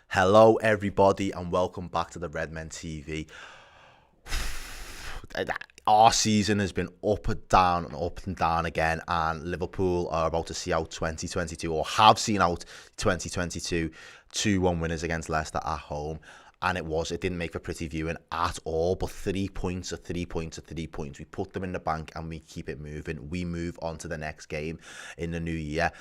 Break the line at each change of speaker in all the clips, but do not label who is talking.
Hello everybody and welcome back to the Redmen TV. Our season has been up and down again, and Liverpool are about to see out 2022, or have seen out 2022, 2-1 winners against Leicester at home. And it didn't make for pretty viewing at all, but 3 points are 3 points are 3 points. We put them in the bank and we keep it moving. We move on to the next game in the new year.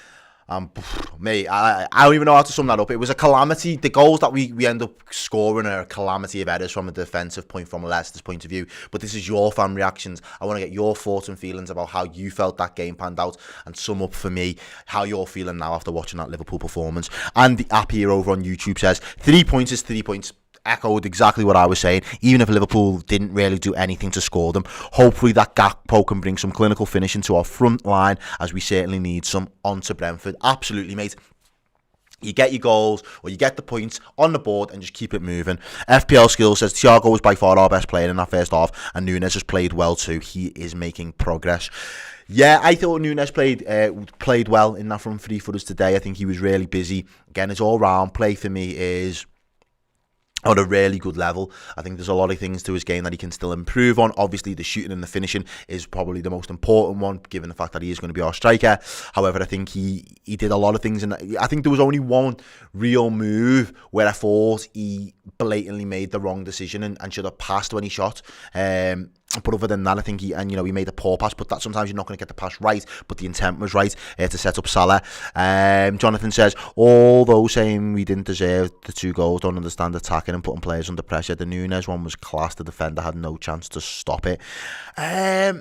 Mate, I don't even know how to sum that up. It was a calamity. The goals that we end up scoring are a calamity of errors from a defensive point, from Leicester's point of view. But this is your fan reactions. I want to get your thoughts and feelings about how you felt that game panned out, and sum up for me how you're feeling now after watching that Liverpool performance. And the app here over on YouTube says 3 points is 3 points. Echoed exactly what I was saying. Even if Liverpool didn't really do anything to score them, hopefully that Gakpo can bring some clinical finishing to our front line, as we certainly need some, onto Brentford. Absolutely, mate. You get your goals, or you get the points on the board, and just keep it moving. FPL Skills says Thiago was by far our best player in that first half, and Nunes has played well too. He is making progress. Yeah, I thought Nunes played well in that front three for us today. I think he was really busy. Again, his all-round play for me is on a really good level. I think there's a lot of things to his game that he can still improve on. Obviously, the shooting and the finishing is probably the most important one, given the fact that he is going to be our striker. However, I think he did a lot of things, and I think there was only one real move where I thought he blatantly made the wrong decision and should have passed when he shot. But other than that, I think he made a poor pass, but that sometimes you're not going to get the pass right, but the intent was right to set up Salah. Jonathan says, although saying we didn't deserve the 2 goals, don't understand attacking and putting players under pressure. The Nunes one was class. The defender had no chance to stop it. I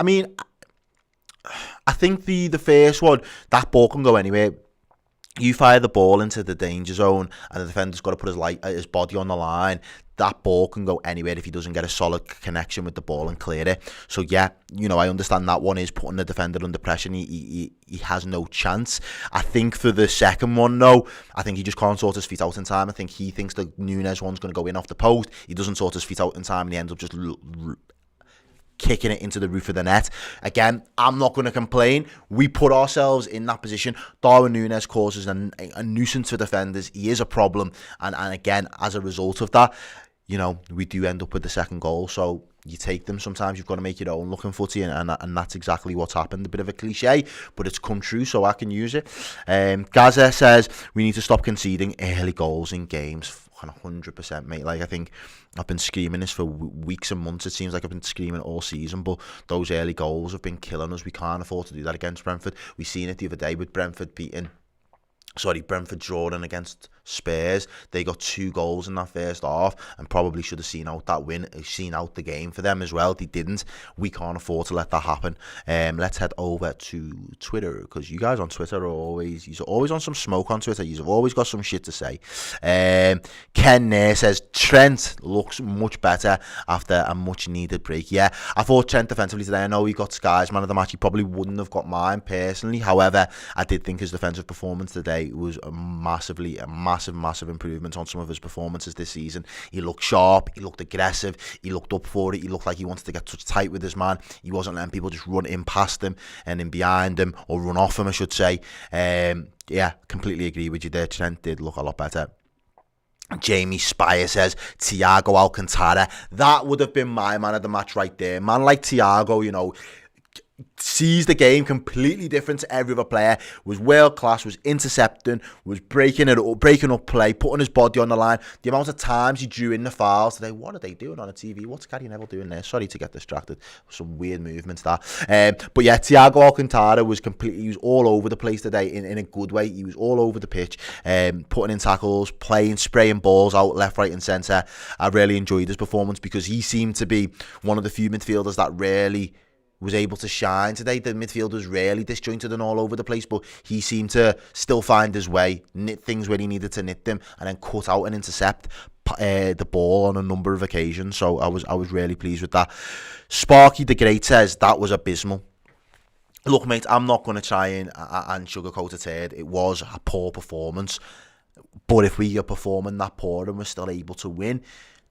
mean, I think the first one, that ball can go anywhere. You fire the ball into the danger zone and the defender's got to put his body on the line. That ball can go anywhere if he doesn't get a solid connection with the ball and clear it. So yeah, I understand that one is putting the defender under pressure, and he has no chance. I think for the second one, though, I think he just can't sort his feet out in time. I think he thinks the Nunes one's going to go in off the post. He doesn't sort his feet out in time, and he ends up just kicking it into the roof of the net. Again, I'm not going to complain. We put ourselves in that position. Darwin Nunes causes a nuisance for defenders. He is a problem. And again, as a result of that, we do end up with the second goal. So you take them. Sometimes you've got to make your own looking footy, and that's exactly what's happened. A bit of a cliche, but it's come true, so I can use it. Gaza says we need to stop conceding early goals in games. 100%, mate. I think I've been screaming this for weeks and months. It seems like I've been screaming all season, but those early goals have been killing us. We can't afford to do that against Brentford. We seen it the other day with Brentford drawing against Spurs. They got 2 goals in that first half and probably should have seen out that win, seen out the game for them as well. They didn't. We can't afford to let that happen. Let's head over to Twitter, because you guys on Twitter are always on some smoke on Twitter. You've always got some shit to say. Ken Nair says Trent looks much better after a much needed break. Yeah, I thought Trent defensively today, I know he got Sky's man of the match. He probably wouldn't have got mine personally. However, I did think his defensive performance today was a massive improvement on some of his performances this season. He looked sharp, he looked aggressive, he looked up for it, he looked like he wanted to get touch tight with his man. He wasn't letting people just run in past him and in behind him, or run off him, I should say. Yeah, completely agree with you there. Trent did look a lot better. Jamie Spire says Thiago Alcantara. That would have been my man of the match right there. Man like Thiago, sees the game completely different to every other player, was world class, was intercepting, was breaking up play, putting his body on the line. The amount of times he drew in the fouls today, what are they doing on the TV? What's Gary Neville doing there? Sorry to get distracted. Some weird movements there. But yeah, Thiago Alcantara was all over the place today in a good way. He was all over the pitch, putting in tackles, spraying balls out left, right and centre. I really enjoyed his performance because he seemed to be one of the few midfielders that really was able to shine today. The midfield was really disjointed and all over the place, but he seemed to still find his way, knit things where he needed to knit them, and then cut out and intercept the ball on a number of occasions. So I was really pleased with that. Sparky the Great says that was abysmal. Look, mate, I'm not going to try and sugarcoat it here. It was a poor performance, but if we are performing that poor and we're still able to win,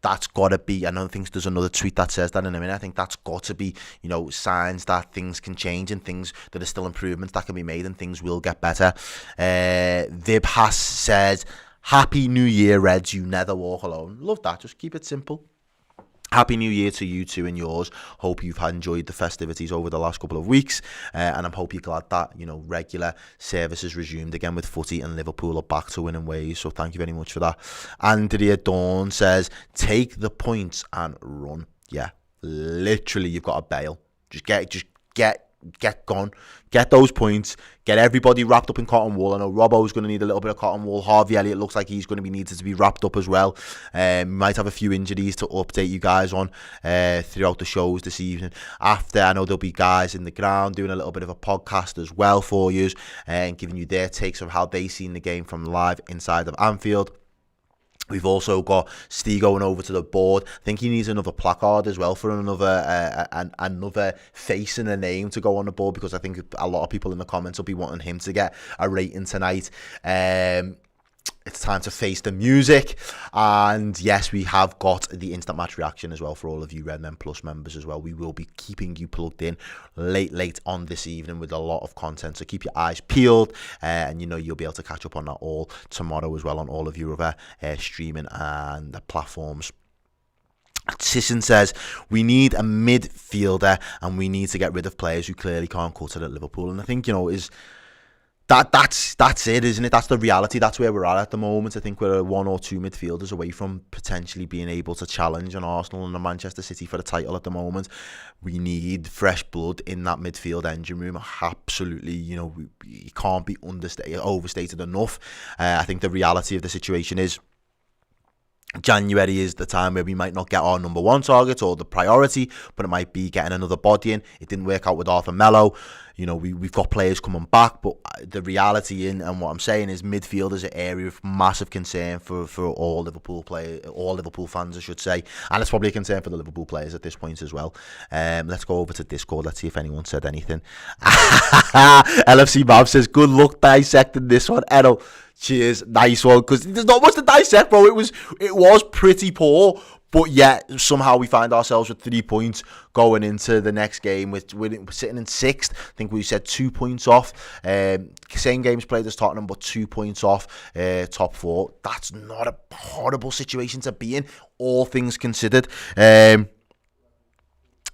that's got to be, I don't think there's another tweet that says that in a minute, I think that's got to be, signs that things can change and things that are still improvements that can be made and things will get better. Vib says, Happy New Year, Reds, you never walk alone. Love that, just keep it simple. Happy New Year to you two and yours. Hope you've enjoyed the festivities over the last couple of weeks, and I hope you're glad that regular services resumed again with footy and Liverpool are back to winning ways. So thank you very much for that. Andrea Dawn says, take the points and run. Yeah, literally, you've got to bail. Just get gone, get those points, get everybody wrapped up in cotton wool. I know Robbo's going to need a little bit of cotton wool. Harvey Elliott looks like he's going to be needed to be wrapped up as well. We might have a few injuries to update you guys on throughout the shows this evening. After, I know there'll be guys in the ground doing a little bit of a podcast as well for you and giving you their takes of how they seen the game from live inside of Anfield. We've also got Steve going over to the board. I think he needs another placard as well for another face and a name to go on the board, because I think a lot of people in the comments will be wanting him to get a rating tonight. It's time to face the music. And yes, we have got the instant match reaction as well for all of you Redmen Plus members as well. We will be keeping you plugged in late on this evening with a lot of content. So keep your eyes peeled, and you'll be able to catch up on that all tomorrow as well on all of your other streaming and platforms. Sisson says, we need a midfielder and we need to get rid of players who clearly can't cut it at Liverpool. And I think, that's it, isn't it? That's the reality. That's where we're at the moment. I think we're 1 or 2 midfielders away from potentially being able to challenge an Arsenal and a Manchester City for the title at the moment. We need fresh blood in that midfield engine room. Absolutely, it can't be overstated enough. I think the reality of the situation is January is the time where we might not get our number one target or the priority, but it might be getting another body in. It didn't work out with Arthur Mello. We've got players coming back, but the reality and what I'm saying is midfield is an area of massive concern for all Liverpool players, all Liverpool fans, I should say, and it's probably a concern for the Liverpool players at this point as well. Let's go over to Discord. Let's see if anyone said anything. LFC Mav says, good luck dissecting this one, Errol. Cheers, nice one, because there's not much to dissect, bro. It was pretty poor, but yet somehow we find ourselves with 3 points going into the next game. We're sitting in 6th. I think we said 2 points off. Same games played as Tottenham, but 2 points off top 4. That's not a horrible situation to be in, all things considered. Odie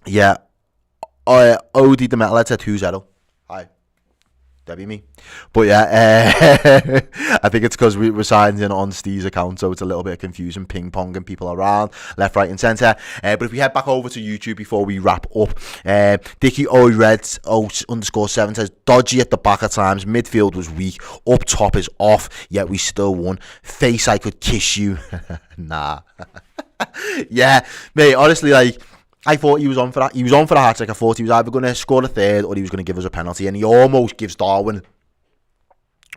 the Metalhead said, who's Errol? Hi. That'd be me. But yeah, I think it's because we were signed in on Steve's account, so it's a little bit of confusion, ping-ponging people around, left, right and centre. But if we head back over to YouTube before we wrap up, Dickie O'Reds _7 says, dodgy at the back at times, midfield was weak, up top is off, yet we still won. Face, I could kiss you. Nah. Yeah, mate, honestly, I thought he was on for that. He was on for a hat-trick. I thought he was either going to score a third or he was going to give us a penalty. And he almost gives Darwin,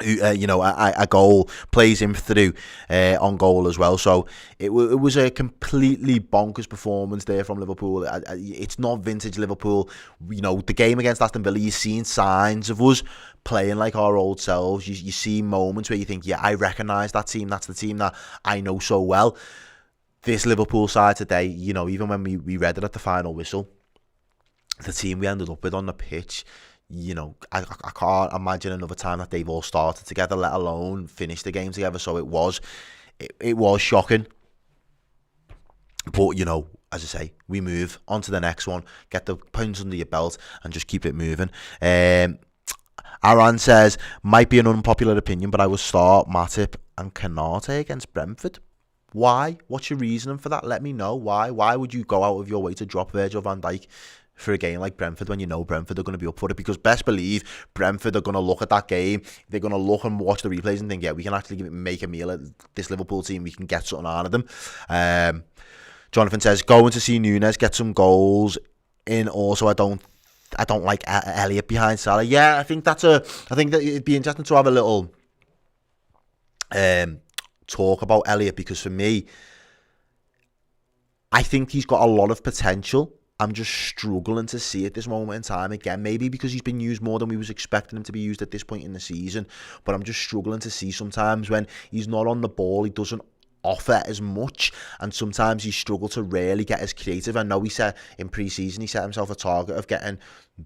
a goal, plays him through on goal as well. So it was a completely bonkers performance there from Liverpool. It's not vintage Liverpool. The game against Aston Villa, you've seen signs of us playing like our old selves. You see moments where you think, yeah, I recognise that team. That's the team that I know so well. This Liverpool side today, even when we read it at the final whistle, the team we ended up with on the pitch, I can't imagine another time that they've all started together, let alone finished the game together. So it was shocking. But, as I say, we move on to the next one, get the points under your belt and just keep it moving. Aran says, might be an unpopular opinion, but I will start Matip and Canate against Brentford. Why? What's your reasoning for that? Let me know. Why? Why would you go out of your way to drop Virgil van Dijk for a game like Brentford when you know Brentford are going to be up for it? Because best believe Brentford are going to look at that game. They're going to look and watch the replays and think, yeah, we can actually make a meal at this Liverpool team. We can get something out of them. Jonathan says, going to see Nunes get some goals in. Also, I don't like Elliott behind Salah. Yeah, I think that it'd be interesting to have a little talk about Elliott, because for me, I think he's got a lot of potential. I'm just struggling to see at this moment in time, again, maybe because he's been used more than we was expecting him to be used at this point in the season, but I'm just struggling to see sometimes when he's not on the ball, he doesn't offer as much, and sometimes he struggled to really get as creative. I know he said in pre-season he set himself a target of getting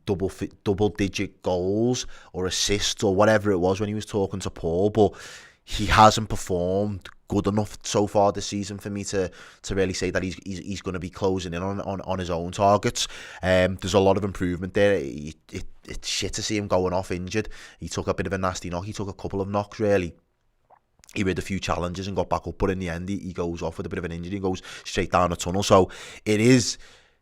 double-digit goals or assists or whatever it was when he was talking to Paul, but he hasn't performed good enough so far this season for me to really say that he's going to be closing in on his own targets. There's a lot of improvement there. It's shit to see him going off injured. He took a bit of a nasty knock. He took a couple of knocks, really. He had a few challenges and got back up, but in the end, he goes off with a bit of an injury and goes straight down a tunnel. So it is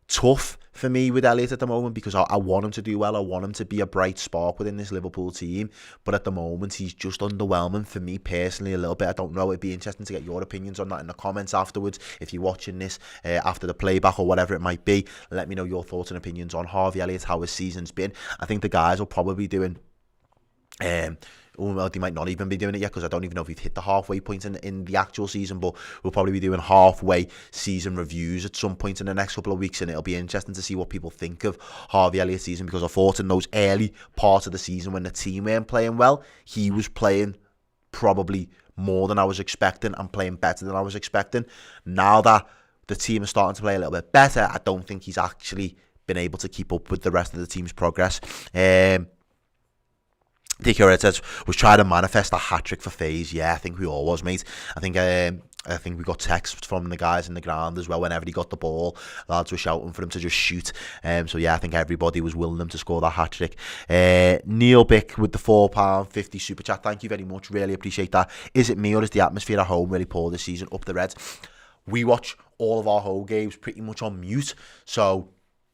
tough for me with Elliott at the moment, because I want him to do well. I want him to be a bright spark within this Liverpool team. But at the moment, he's just underwhelming for me personally a little bit. I don't know. It'd be interesting to get your opinions on that in the comments afterwards. If you're watching this after the playback or whatever it might be, let me know your thoughts and opinions on Harvey Elliott, how his season's been. I think the guys will probably be doing... well, they might not even be doing it yet, because I don't even know if we've hit the halfway point in the actual season, but we'll probably be doing halfway season reviews at some point in the next couple of weeks, and it'll be interesting to see what people think of Harvey Elliott's season, because I thought in those early parts of the season when the team weren't playing well, he was playing probably more than I was expecting and playing better than I was expecting. Now that the team is starting to play a little bit better, I don't think he's actually been able to keep up with the rest of the team's progress. Dick Heritage was trying to manifest a hat-trick for Faes. Yeah, I think we all was, mate. I think we got texts from the guys in the ground as well. Whenever he got the ball, lads were shouting for him to just shoot. So yeah, I think everybody was willing him to score that hat-trick. Neil Bick with the £4.50 super chat. Thank you very much. Really appreciate that. Is it me, or is the atmosphere at home really poor this season? Up the Reds. We watch all of our home games pretty much on mute, so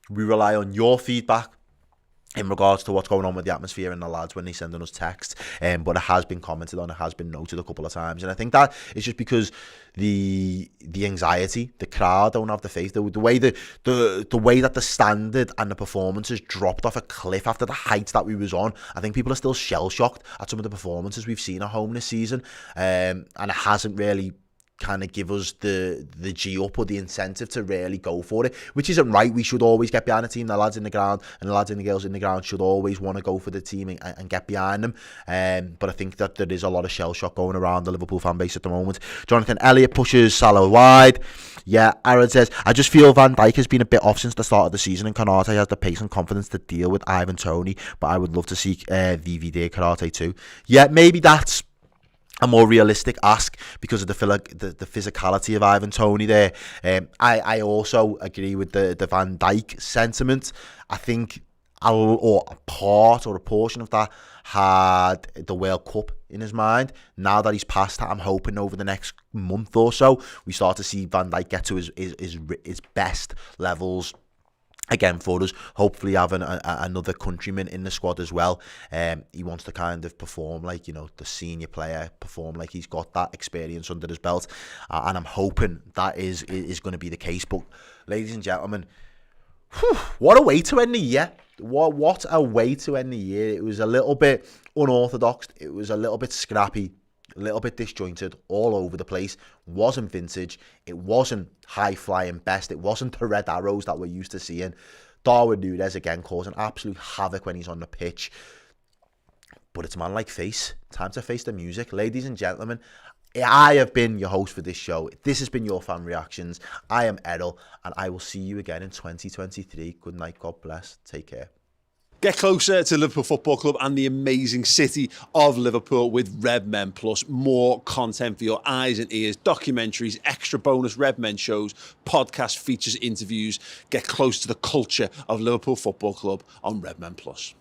we rely on your feedback in regards to what's going on with the atmosphere and the lads when they send us texts, but it has been commented on, it has been noted a couple of times, and I think that is just because the anxiety, the crowd don't have the faith, the way that the standard and the performances dropped off a cliff after the heights that we was on. I think people are still shell shocked at some of the performances we've seen at home this season, and it hasn't really kind of give us the G up or the incentive to really go for it, which isn't right. We should always get behind the team. The lads in the ground and the lads and the girls in the ground should always want to go for the team and get behind them. But I think that there is a lot of shell shock going around the Liverpool fan base at the moment. Jonathan Elliott pushes Salah wide. Yeah, Aaron says, I just feel Van Dijk has been a bit off since the start of the season, and Konate has the pace and confidence to deal with Ivan Toney, but I would love to see VVD Konate too. Yeah, maybe that's a more realistic ask because of the physicality of Ivan Toney there. I also agree with the Van Dijk sentiment. I think a part or a portion of that had the World Cup in his mind. Now that he's past that, I'm hoping over the next month or so we start to see Van Dijk get to his best levels again for us. Hopefully having another countryman in the squad as well. He wants to kind of perform like, the senior player, perform like he's got that experience under his belt, and I'm hoping that is going to be the case. But ladies and gentlemen, what a way to end the year. What a way to end the year. It was a little bit unorthodox, it was a little bit scrappy, a little bit disjointed, all over the place. Wasn't vintage, it wasn't high-flying best, it wasn't the red arrows that we're used to seeing. Darwin Núñez again causing absolute havoc when he's on the pitch. But it's a man like Faes. Time to face the music. Ladies and gentlemen, I have been your host for this show. This has been your fan reactions. I am Errol, and I will see you again in 2023. Good night, God bless, take care.
Get closer to Liverpool Football Club and the amazing city of Liverpool with Redmen Plus. More content for your eyes and ears, documentaries, extra bonus Redmen shows, podcast features, interviews. Get close to the culture of Liverpool Football Club on Redmen Plus.